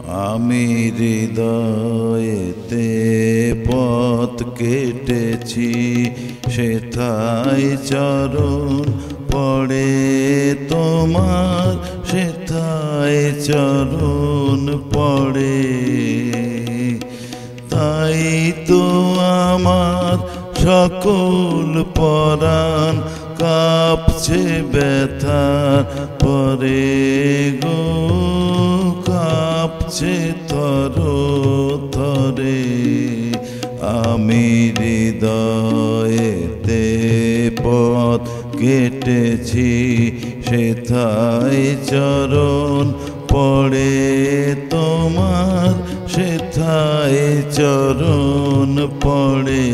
আমি হৃদয়েতে পথ কেটেছি, সেথায় চরণ পড়ে তোমার, সেথায় চরণ পড়ে। তাই তো আমার সকল পরাণ কাঁপছে ব্যথার পরে গো, কাঁপছে থর থরে। আমি হৃদয়েতে পথ কেটেছি, সেথায় চরণ পড়ে তোমার, সেথায় চরণ পড়ে।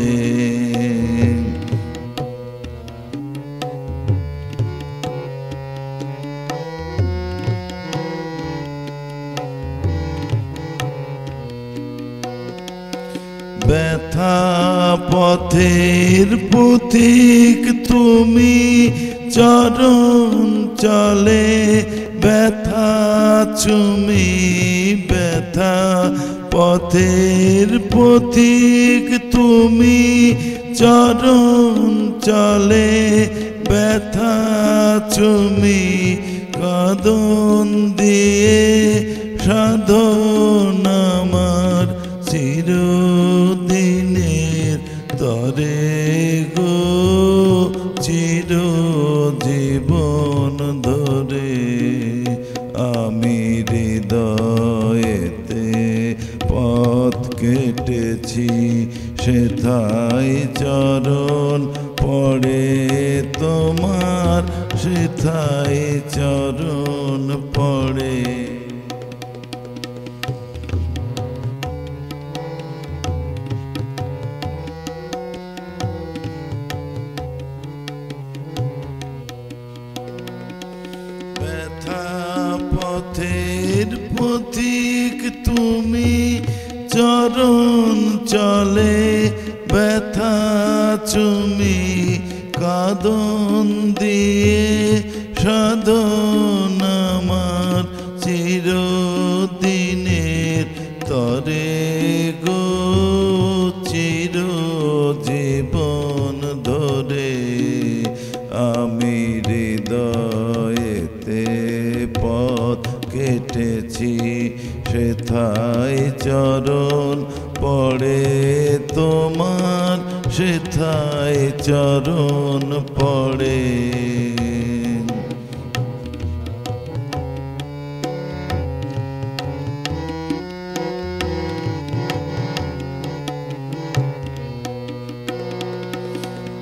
ব্যথা পথের পথিক তুমি, চরণ চলে ব্যথা চুমি। ব্যথা পথের পথিক তুমি, চরণ চলে ব্যথা চুমি। কদন দিয়ে সাধন আমার চিরদিনের তরে গো, চির জীবন ধরে। আমি হৃদয়েতে পথ কেটেছি, সেথায় চরণ পড়ে তোমার, সেথায় চরণ পড়ে। পথের পথিক তুমি, চরণ চলে ব্যথা চুমি। কাঁদন দিয়ে সাধন আমার চিরদিনের তরে গো, চির জীবন ধরে। আমি হৃদয়েতে পথ কেটেছি, সেথায় চরণ পড়ে তোমার, সেথায় চরণ পড়ে।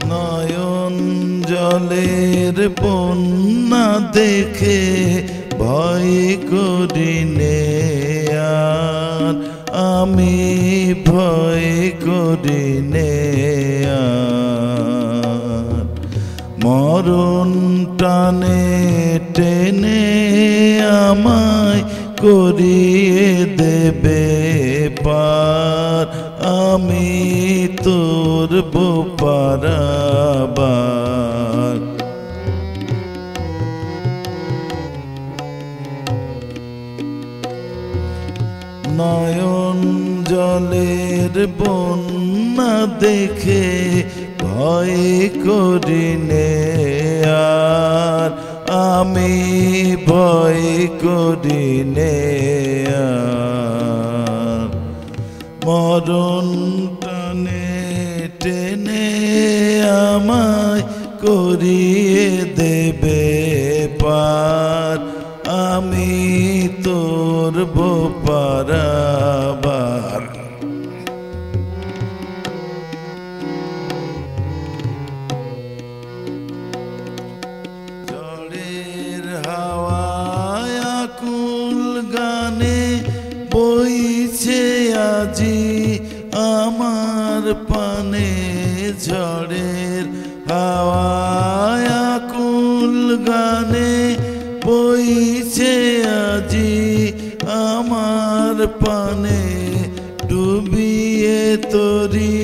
নয়ন জলের বন্যা দেখে ভয় করিনে আর, আমি ভয় করিনে আর। মরণ টানে টেনে আমায় করিয়ে দেবে পার, আমি তোর পারাবার। নয়ন জলের বন্যা দেখে ভয় করিনে আর, আমি ভয় করিনে আর। মরণ টানে টেনে আমায় করিয়ে দেবে পার, আমি তোর পারাবার। ঝড়ের হাওয়ায় আকুল গানে বইছে আজি আমার পানে। ঝড়ের হাওয়ায় আকুল গানে বইছে আজি আমার পানে। ডুবিয়ে তরি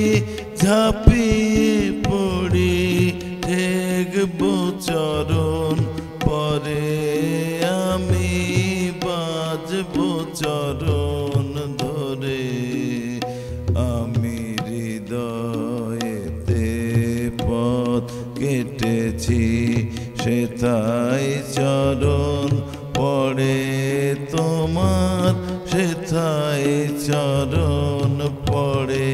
ঝাঁপিয়ে পড়ি, ঠেকবো চরণ পরে আমি বাজবো চরণ। সেথায় চরণ পড়ে তোমার, সেথায় চরণ পড়ে।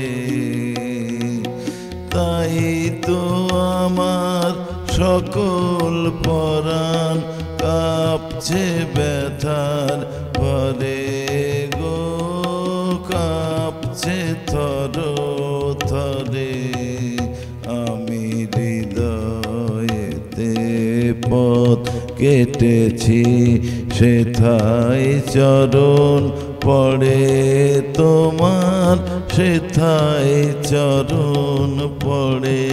তাই তো আমার সকল পরাণ কাঁপছে ব্যথার ভরে গো, কাঁপছে থর থরে। আমি হৃদয়েতে পথ কেটেছি, সেথায় চরণ পড়ে তোমার, সেথায় চরণ পড়ে।